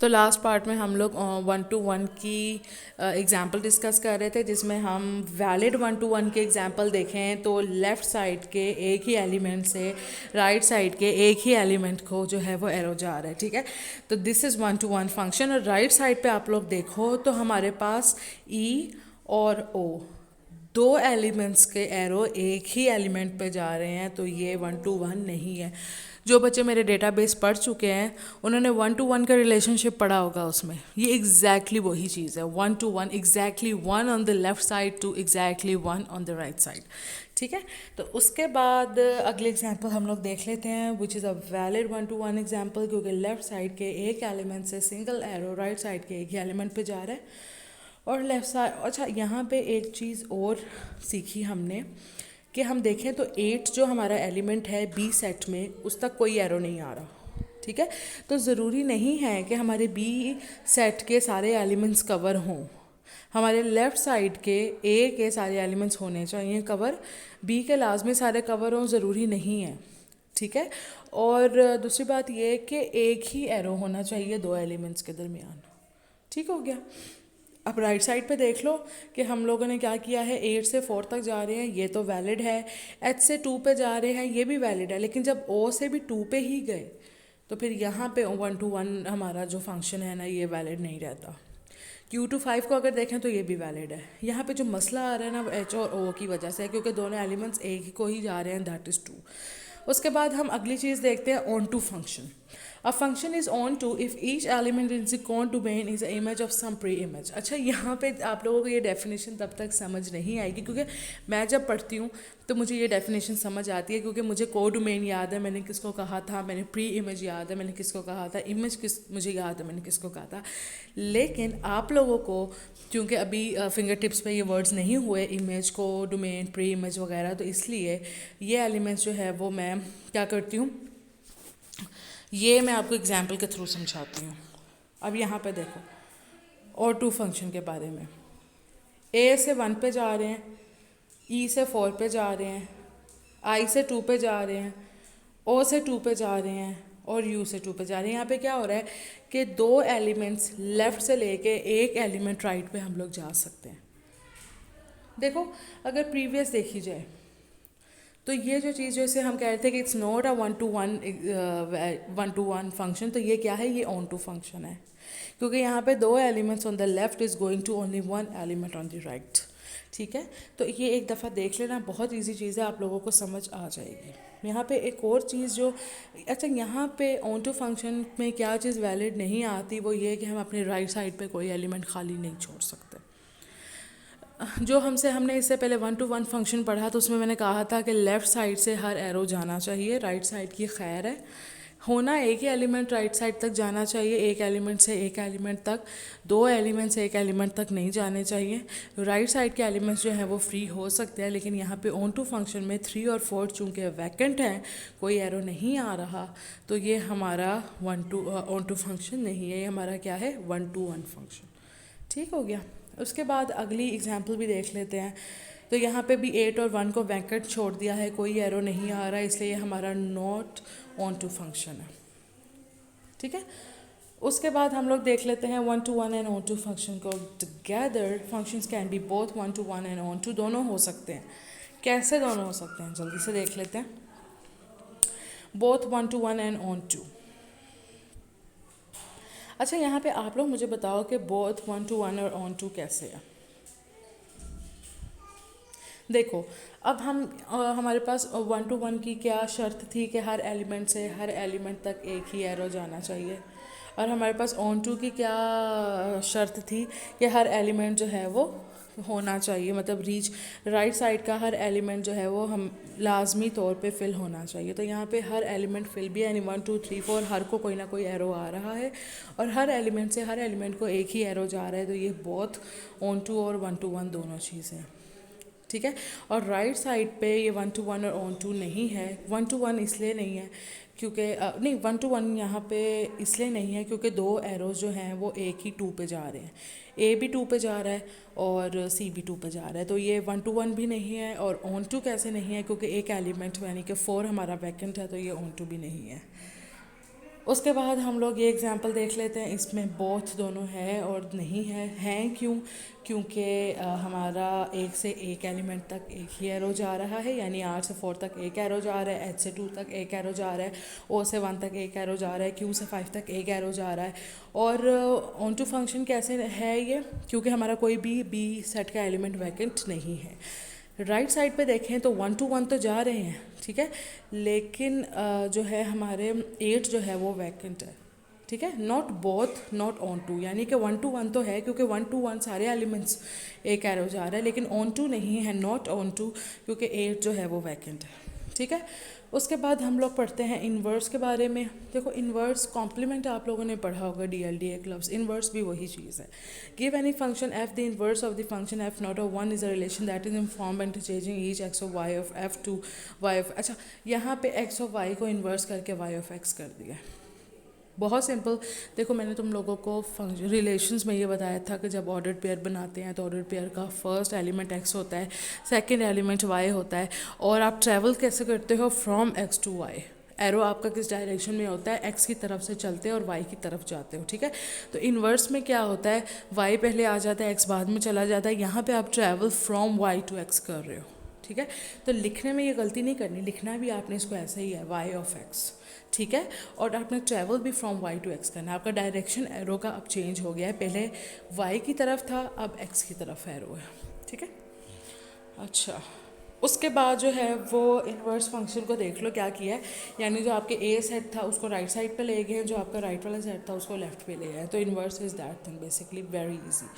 तो last part में हम लोग 1 to 1 की एग्जांपल डिस्कस कर रहे थे, जिसमें हम वैलिड 1 to 1 के एग्जांपल देखें तो लेफ़्ट साइड के एक ही एलिमेंट से राइट साइड के एक ही एलिमेंट को जो है वो एरो जा रहा है, ठीक है। तो दिस इज़ 1 to 1 फंक्शन। और राइट साइड पे आप लोग देखो तो हमारे पास ई और ओ दो एलिमेंट्स के एरो एक ही एलिमेंट पे जा रहे हैं, तो ये 1 to 1 नहीं है। जो बच्चे मेरे डेटाबेस पढ़ चुके हैं उन्होंने 1 to 1 का रिलेशनशिप पढ़ा होगा, उसमें ये एग्जैक्टली वही चीज़ है। 1 to 1 exactly 1 on the left side to exactly 1 on the right side, ठीक है। तो उसके बाद अगले एग्जाम्पल हम लोग देख लेते हैं, which is a valid 1 to 1 example, क्योंकि लेफ्ट साइड के एक एलिमेंट से सिंगल एरो राइट साइड के एक ही एलिमेंट पे जा रहा है। और लेफ़्ट साइड, अच्छा यहाँ पे एक चीज़ और सीखी हमने कि हम देखें तो 8 जो हमारा एलिमेंट है बी सेट में, उस तक कोई एरो नहीं आ रहा, ठीक है। तो ज़रूरी नहीं है कि हमारे बी सेट के सारे एलिमेंट्स कवर हों। हमारे लेफ़्ट साइड के ए के सारे एलिमेंट्स होने चाहिए कवर, बी के लाजमी सारे कवर हों ज़रूरी नहीं है, ठीक है। और दूसरी बात ये कि एक ही एरो होना चाहिए दो एलिमेंट्स के दरमियान, ठीक हो गया। अब राइट साइड पे देख लो कि हम लोगों ने क्या किया है, 8 से 4 तक जा रहे हैं, ये तो वैलिड है। एच से 2 पे जा रहे हैं, ये भी वैलिड है। लेकिन जब ओ से भी 2 पे ही गए तो फिर यहाँ पे 1 to 1 हमारा जो फंक्शन है ना, ये वैलिड नहीं रहता। Q to 5 को अगर देखें तो ये भी वैलिड है। यहाँ पे जो मसला आ रहा है ना, वो एच और ओ की वजह से है, क्योंकि दोनों एलिमेंट्स एक ही को ही जा रहे हैं, दैट इज़ 2। उसके बाद हम अगली चीज़ देखते हैं, onto function. A function is onto if each element in codomain is a image of some preimage. अच्छा, यहाँ पे आप लोगों को ये डेफिनेशन तब तक समझ नहीं आएगी, क्योंकि मैं जब पढ़ती हूँ तो मुझे ये डेफिनेशन समझ आती है, क्योंकि मुझे को डोमेन याद है मैंने किसको कहा था, मैंने प्री इमेज याद है मैंने किसको कहा था, इमेज किस मुझे याद है मैंने किसको कहा था। लेकिन आप लोगों को क्योंकि अभी फिंगर टिप्स पे ये वर्ड्स नहीं हुए, इमेज को डोमेन प्री इमेज वगैरह, तो इसलिए ये एलिमेंट्स जो है वो मैं क्या करती हूँ, ये मैं आपको एग्जाम्पल के थ्रू समझाती हूँ। अब यहाँ पे देखो और टू फंक्शन के बारे में, ए से 1 पे जा रहे हैं, ई से 4 पे जा रहे हैं, आई से 2 पे जा रहे हैं, ओ से 2 पे जा रहे हैं और यू से 2 पे जा रहे हैं। यहाँ पे क्या हो रहा है कि दो एलिमेंट्स लेफ़्ट से लेके एक एलिमेंट राइट पे हम लोग जा सकते हैं। देखो अगर प्रीवियस देखी जाए तो ये जो चीज़ जैसे हम कह रहे थे कि it's not a 1 to 1 function, तो ये क्या है, ये ऑन टू फंक्शन है, क्योंकि यहाँ पे दो elements on the left is going to only 1 element on the right, ठीक है। तो ये एक दफ़ा देख लेना, बहुत इजी चीज़ है, आप लोगों को समझ आ जाएगी। यहाँ पे एक और चीज़ जो, अच्छा यहाँ पे ऑन टू फंक्शन में क्या चीज़ वैलिड नहीं आती, वो ये कि हम अपने राइट साइड पे कोई एलिमेंट खाली नहीं छोड़ सकते। जो हमने इससे पहले 1 to 1 फंक्शन पढ़ा तो उसमें मैंने कहा था कि लेफ़्ट साइड से हर एरो जाना चाहिए, राइट साइड की खैर है, होना एक ही एलिमेंट राइट साइड तक जाना चाहिए, एक एलिमेंट से एक एलिमेंट तक, दो एलिमेंट से एक एलिमेंट तक नहीं जाने चाहिए। राइट साइड के एलिमेंट्स जो हैं वो फ्री हो सकते हैं, लेकिन यहाँ पे ऑन टू फंक्शन में 3 और 4 चूँकि वैकेंट हैं, कोई एरो नहीं आ रहा, तो ये हमारा ऑन टू फंक्शन नहीं है, ये हमारा क्या है, 1 to 1 फंक्शन, ठीक हो गया। उसके बाद अगली एग्जाम्पल भी देख लेते हैं। तो यहाँ पे भी 8 और 1 को वैकेंट छोड़ दिया है, कोई एरो नहीं आ रहा है, इसलिए हमारा नॉट ऑन टू फंक्शन है, ठीक है। उसके बाद हम लोग देख लेते हैं 1 to 1 and onto function को together. Functions can be both 1 to 1 and onto, दोनों हो सकते हैं। कैसे दोनों हो सकते हैं, जल्दी से देख लेते हैं। Both 1 to 1 and onto. अच्छा, यहाँ पे आप लोग मुझे बताओ कि बोथ 1 to 1 और ऑन टू कैसे है। देखो अब हमारे पास 1 to 1 की क्या शर्त थी कि हर एलिमेंट से हर एलिमेंट तक एक ही एरो जाना चाहिए, और हमारे पास ऑन टू की क्या शर्त थी कि हर एलिमेंट जो है वो होना चाहिए, मतलब रीच राइट साइड का हर एलिमेंट जो है वो हम लाजमी तौर पे फिल होना चाहिए। तो यहाँ पे हर एलिमेंट फिल भी है, यानी 1 2 3 4 हर को कोई ना कोई एरो आ रहा है, और हर एलिमेंट से हर एलिमेंट को एक ही एरो जा रहा है, तो ये बोथ ऑन टू और 1 to 1 दोनों चीज़ें, ठीक है। और राइट साइड पे ये 1 to 1 और ऑन टू नहीं है। 1 to 1 इसलिए नहीं है क्योंकि नहीं 1 to 1 यहाँ पे इसलिए नहीं है क्योंकि दो एरोज जो हैं वो एक ही 2 पे जा रहे हैं, ए भी 2 पे जा रहा है और सी भी 2 पे जा रहा है, तो ये 1 to 1 भी नहीं है। और ऑन टू कैसे नहीं है, क्योंकि एक एलिमेंट यानी कि 4 हमारा वैकेंट है, तो ये ऑन टू भी नहीं है। उसके बाद हम लोग ये एग्जांपल देख लेते हैं, इसमें बोथ दोनों है और नहीं है। हैं क्यों? क्योंकि हमारा एक से एक एलिमेंट तक एक ही एरो जा रहा है, यानी R से 4 तक एक एरो जा रहा है, H से 2 तक एक एरो जा रहा है, O से 1 तक एक एरो जा रहा है, Q से 5 तक एक एरो जा रहा है। और ऑन टू फंक्शन कैसे है ये? क्योंकि हमारा कोई भी बी सेट का एलिमेंट वैकेंट नहीं है। राइट साइड पे देखें तो 1 to 1 तो जा रहे हैं, ठीक है, लेकिन जो है हमारे 8 जो है वो वैकेंट है, ठीक है। Not both, not onto, यानी कि 1 to 1 तो है, क्योंकि 1 to 1 सारे एलिमेंट्स एक एरो जा रहा है, लेकिन ऑन टू नहीं है, नॉट ऑन टू, क्योंकि 8 जो है वो वैकेंट है, ठीक है। उसके बाद हम लोग पढ़ते हैं इन्वर्स के बारे में। देखो इन्वर्स कॉम्प्लीमेंट आप लोगों ने पढ़ा होगा, DLD एक लफ्स, इन्वर्स भी वही चीज़ है। Give any function f, the inverse of the function f not of 1 is a relation that is in form interchanging each x of y of f to y of, अच्छा यहाँ पे x of y को inverse करके y of x कर दिया। बहुत simple. देखो मैंने तुम लोगों को फंक्शन रिलेशंस में ये बताया था कि जब ऑर्डर्ड पेयर बनाते हैं तो ऑर्डर्ड पेयर का फर्स्ट एलिमेंट x होता है, सेकंड एलिमेंट y होता है, और आप ट्रैवल कैसे करते हो? From x to y। Arrow आपका किस डायरेक्शन में होता है? x की तरफ से चलते हो और y की तरफ जाते हो, ठीक है। तो इन्वर्स में क्या होता है? y पहले आ जाता है, x बाद में चला जाता है। यहाँ पे आप travel from y to x कर रहे हो, ठीक है। तो लिखने में ये गलती नहीं करनी, लिखना भी आपने इसको ऐसे ही है, y ऑफ x, ठीक है। और आपने ट्रैवल भी फ्रॉम y टू x करना है। आपका डायरेक्शन एरो का अब चेंज हो गया है, पहले y की तरफ था, अब x की तरफ एरो है, ठीक है। अच्छा, उसके बाद जो है वो इन्वर्स फंक्शन को देख लो क्या किया है, यानी जो आपके ए सेट था उसको राइट साइड पे ले गए, जो आपका राइट वाला सेट था उसको लेफ्ट पे ले गए। तो inverse is that thing, basically very easy.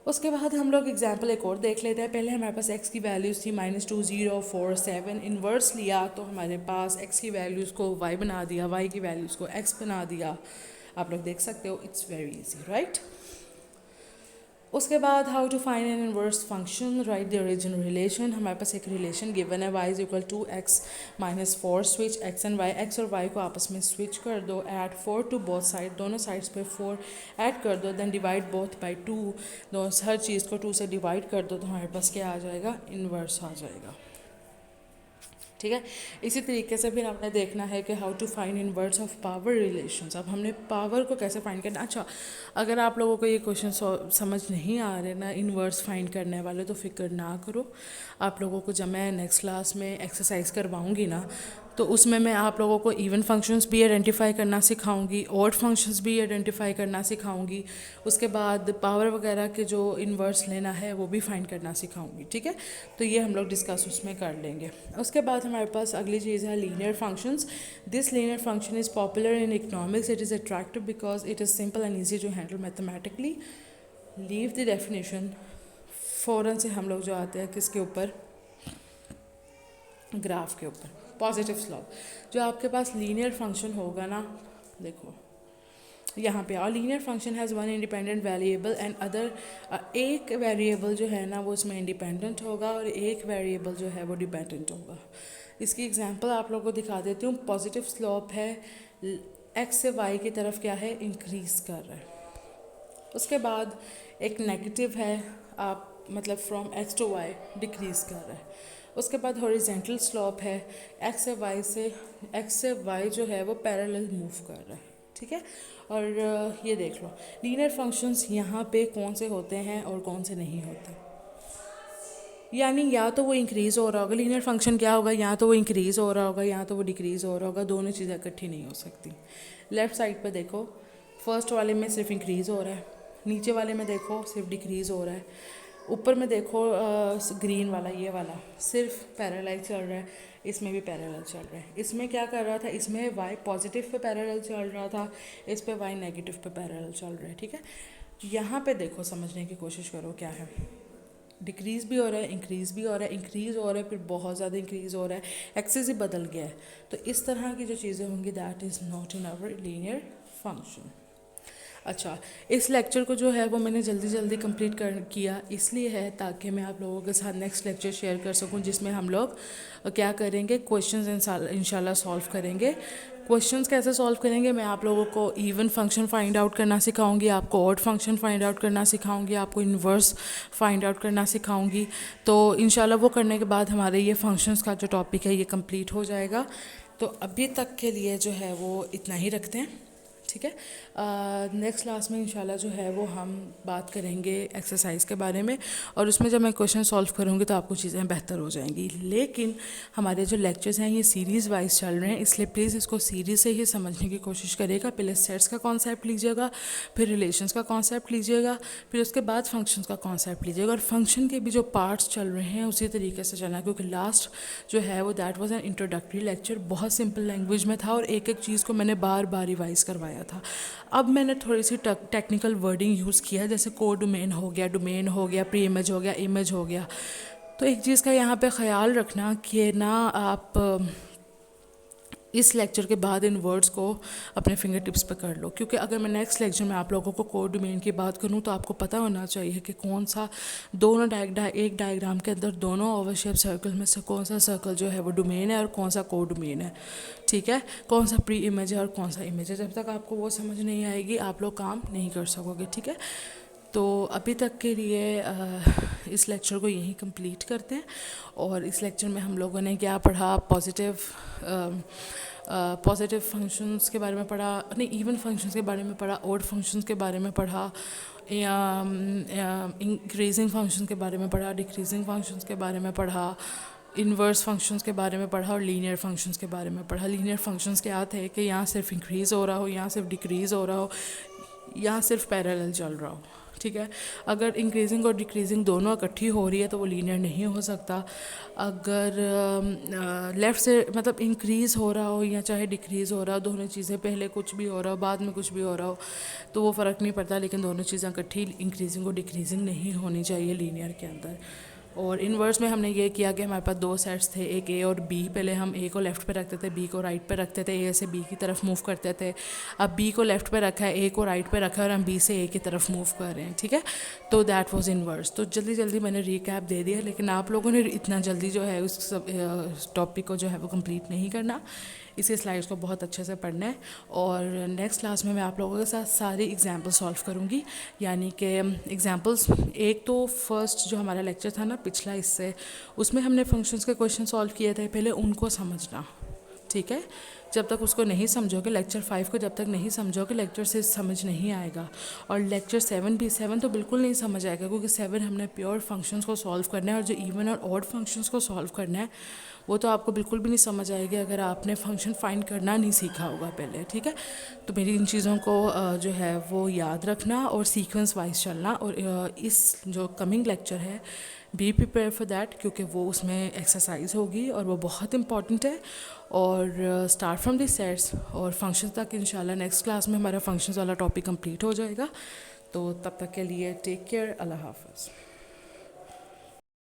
उसके बाद हम लोग एग्जाम्पल एक और देख लेते हैं। पहले हमारे पास x की वैल्यूज़ थी -2 0 4 7। इन्वर्स लिया तो हमारे पास x की वैल्यूज़ को y बना दिया, y की वैल्यूज़ को x बना दिया। आप लोग देख सकते हो, इट्स वेरी इजी, राइट। उसके बाद how to find an inverse function, right the original relation. हमारे पास एक रिलेशन गिवन है, y is equal to x minus 4, switch x and y, x और y को आपस में स्विच कर दो, ऐड 4 टू बोथ साइड, दोनों साइड्स पे 4 ऐड कर दो, देन डिवाइड बोथ बाई 2, दो हर चीज़ को 2 से डिवाइड कर दो, तो हमारे पास क्या आ जाएगा? इन्वर्स आ जाएगा, ठीक है। इसी तरीके से फिर हमने देखना है कि how to find inverse of power relations. अब हमने पावर को कैसे फाइंड करना। अच्छा, अगर आप लोगों को ये क्वेश्चन समझ नहीं आ रहे ना इनवर्स फाइंड करने वाले, तो फिक्र ना करो। आप लोगों को जब मैं नेक्स्ट क्लास में एक्सरसाइज करवाऊंगी ना, तो उसमें मैं आप लोगों को इवन फंक्शंस भी आइडेंटिफाई करना सिखाऊंगी, ऑड फंक्शंस भी आइडेंटिफाई करना सिखाऊंगी। उसके बाद पावर वगैरह के जो इन्वर्स लेना है वो भी फाइंड करना सिखाऊंगी, ठीक है। तो ये हम लोग डिस्कस उसमें कर लेंगे। उसके बाद हमारे पास अगली चीज़ है linear functions. This linear function is popular in economics, it is attractive because it is simple and easy to handle mathematically. Leave the definition, फ़ौरन से हम लोग जो आते हैं किसके ऊपर? ग्राफ के ऊपर, पॉजिटिव स्लोप। जो आपके पास लीनियर फंक्शन होगा ना, देखो यहाँ पे और linear function has one independent variable and other, एक वेरिएबल जो है ना वो इसमें इंडिपेंडेंट होगा और एक वेरिएबल जो है वो डिपेंडेंट होगा। इसकी एग्जांपल आप लोगों को दिखा देती हूँ। पॉजिटिव स्लोप है, x से y की तरफ क्या है? इंक्रीज कर रहा है। उसके बाद एक नेगेटिव है, आप मतलब from x to y decrease कर रहा है। उसके बाद हॉरिजेंटल स्लोप है, x से y जो है वो पैरेलल मूव कर रहा है, ठीक है। और ये देख लो लीनियर फंक्शंस यहाँ पे कौन से होते हैं और कौन से नहीं होते, यानी या तो वो इंक्रीज़ हो रहा होगा, लीनियर फंक्शन क्या होगा, या तो वो इंक्रीज़ हो रहा होगा या तो वो डिक्रीज़ हो रहा होगा, दोनों चीज़ें इकट्ठी नहीं हो सकती। लेफ़्ट साइड पे देखो, फर्स्ट वाले में सिर्फ इंक्रीज़ हो रहा है, नीचे वाले में देखो सिर्फ डिक्रीज़ हो रहा है, ऊपर में देखो ग्रीन वाला ये वाला सिर्फ पैरेलल चल रहा है, इसमें भी पैरेलल चल रहा है। इसमें क्या कर रहा था? इसमें y पॉजिटिव पे पैरेलल चल रहा था, इस पे y नेगेटिव पे पैरेलल चल रहा है, ठीक है। यहाँ पे देखो, समझने की कोशिश करो क्या है। डिक्रीज़ भी हो रहा है, इंक्रीज़ भी हो रहा है, इंक्रीज़ हो रहा है फिर बहुत ज़्यादा इंक्रीज़ हो रहा है, एक्सिस ही बदल गया है। तो इस तरह की जो चीज़ें होंगी that is not in our linear function. अच्छा, इस लेक्चर को जो है वो मैंने जल्दी कंप्लीट किया इसलिए है ताकि मैं आप लोगों के साथ नेक्स्ट लेक्चर शेयर कर सकूं, जिसमें हम लोग क्या करेंगे, क्वेश्चंस इंशाल्लाह सॉल्व करेंगे। क्वेश्चंस कैसे सॉल्व करेंगे? मैं आप लोगों को इवन फंक्शन फाइंड आउट करना सिखाऊंगी, आपको ऑड फंक्शन फाइंड आउट करना सिखाऊंगी, आपको इन्वर्स फाइंड आउट करना सिखाऊंगी। तो इंशाल्लाह वो करने के बाद हमारे ये फंक्शंस का जो टॉपिक है ये कंप्लीट हो जाएगा। तो अभी तक के लिए जो है वो इतना ही रखते हैं, ठीक है। नेक्स्ट क्लास में इंशाल्लाह जो है वो हम बात करेंगे एक्सरसाइज के बारे में, और उसमें जब मैं क्वेश्चन सॉल्व करूँगी तो आपको चीज़ें बेहतर हो जाएंगी। लेकिन हमारे जो लेक्चर्स हैं ये सीरीज़ वाइज चल रहे हैं, इसलिए प्लीज़ इसको सीरीज़ से ही समझने की कोशिश करिएगा। पहले सेट्स का कॉन्सेप्ट लीजिएगा, फिर रिलेशंस का कॉन्सेप्ट लीजिएगा, फिर उसके बाद फंक्शंस का कॉन्सेप्ट लीजिएगा, और फंक्शन के भी जो पार्ट्स चल रहे हैं उसी तरीके से चलना, क्योंकि लास्ट जो है वो that was an introductory lecture, बहुत सिंपल लैंग्वेज में था और एक एक चीज़ को मैंने बार बार रिवाइज़ करवाया था। अब मैंने थोड़ी सी टेक्निकल वर्डिंग यूज़ किया, जैसे कोडोमेन हो गया, प्री इमेज हो गया, इमेज हो गया। तो एक चीज़ का यहाँ पे ख्याल रखना कि ना आप इस लेक्चर के बाद इन वर्ड्स को अपने फिंगर टिप्स पे कर लो, क्योंकि अगर मैं नेक्स्ट लेक्चर में आप लोगों को कोड डोमेन की बात करूँ तो आपको पता होना चाहिए कि कौन सा दोनों एक डायग्राम के अंदर दोनों ओवल शेप सर्कल में से कौन सा सर्कल जो है वो डोमेन है और कौन सा कोड डोमेन है, ठीक है। कौन सा प्री इमेज है और कौन सा इमेज है। जब तक आपको वो समझ नहीं आएगी आप लोग काम नहीं कर सकोगे, ठीक है। तो अभी तक के लिए इस लेक्चर को यहीं कंप्लीट करते हैं, और इस लेक्चर में हम लोगों ने क्या पढ़ा, पॉजिटिव फंक्शंस के बारे में पढ़ा, नहीं इवन फंक्शंस के बारे में पढ़ा, ऑड फंक्शंस के बारे में पढ़ा, या इंक्रीजिंग फंक्शंस के बारे में पढ़ा, डिक्रीजिंग फंक्शंस के बारे में पढ़ा, इन्वर्स फंक्शंस के बारे में पढ़ा, और लीनियर फंक्शंस के बारे में पढ़ा। लीनियर फंक्शंस क्या थे कि यहाँ सिर्फ इंक्रीज़ हो रहा हो, यहाँ सिर्फ डिक्रीज़ हो रहा हो, यहाँ सिर्फ पैरेलल चल रहा हो, ठीक है। अगर इंक्रीजिंग और डिक्रीजिंग दोनों इकट्ठी हो रही है तो वो लीनियर नहीं हो सकता। अगर लेफ़्ट से मतलब इंक्रीज़ हो रहा हो या चाहे डिक्रीज़ हो रहा हो, दोनों चीज़ें पहले कुछ भी हो रहा हो बाद में कुछ भी हो रहा हो तो वो फ़र्क नहीं पड़ता, लेकिन दोनों चीज़ें इकट्ठी इंक्रीजिंग और डिक्रीजिंग नहीं होनी चाहिए लीनियर के अंदर। और इनवर्स में हमने ये किया कि हमारे पास दो सेट्स थे, एक ए और बी। पहले हम ए को लेफ़्ट पे रखते थे, बी को राइट पे रखते थे, ए से बी की तरफ मूव करते थे। अब बी को लेफ़्ट पे रखा है, ए को राइट पे रखा है, और हम बी से ए की तरफ मूव कर रहे हैं, ठीक है। तो दैट वाज इनवर्स। तो जल्दी जल्दी मैंने रिकैप दे दिया, लेकिन आप लोगों ने इतना जल्दी जो है उस टॉपिक को जो है वो कंप्लीट नहीं करना, इसी स्लाइड्स को बहुत अच्छे से पढ़ना है। और नेक्स्ट क्लास में मैं आप लोगों के साथ सारी एग्जांपल सॉल्व करूँगी, यानी कि एग्जांपल्स। एक तो फर्स्ट जो हमारा लेक्चर था ना पिछला, इससे उसमें हमने फंक्शंस के क्वेश्चन सॉल्व किए थे, पहले उनको समझना, ठीक है। जब तक उसको नहीं समझोगे, लेक्चर 5 को जब तक नहीं समझोगे लेक्चर 6 समझ नहीं आएगा, और लेक्चर 7 तो बिल्कुल नहीं समझ आएगा, क्योंकि 7 हमने प्योर फंक्शंस को सॉल्व करना है, और जो इवन और ऑड फंक्शंस को सॉल्व करना है वो तो आपको बिल्कुल भी नहीं समझ आएगी अगर आपने फंक्शन फाइंड करना नहीं सीखा होगा पहले, ठीक है। तो मेरी इन चीज़ों को जो है वो याद रखना और सीक्वेंस वाइज चलना, और इस जो कमिंग लेक्चर है बी प्रिपेयर फॉर दैट, क्योंकि वो उसमें एक्सरसाइज होगी और वो बहुत इंपॉर्टेंट है। और स्टार्ट फ्रॉम दिस सेट्स और फंक्शन तक इंशाल्लाह नेक्स्ट क्लास में हमारा फंक्शंस वाला टॉपिक कंप्लीट हो जाएगा। तो तब तक के लिए टेक केयर, अल्लाह हाफ़िज़।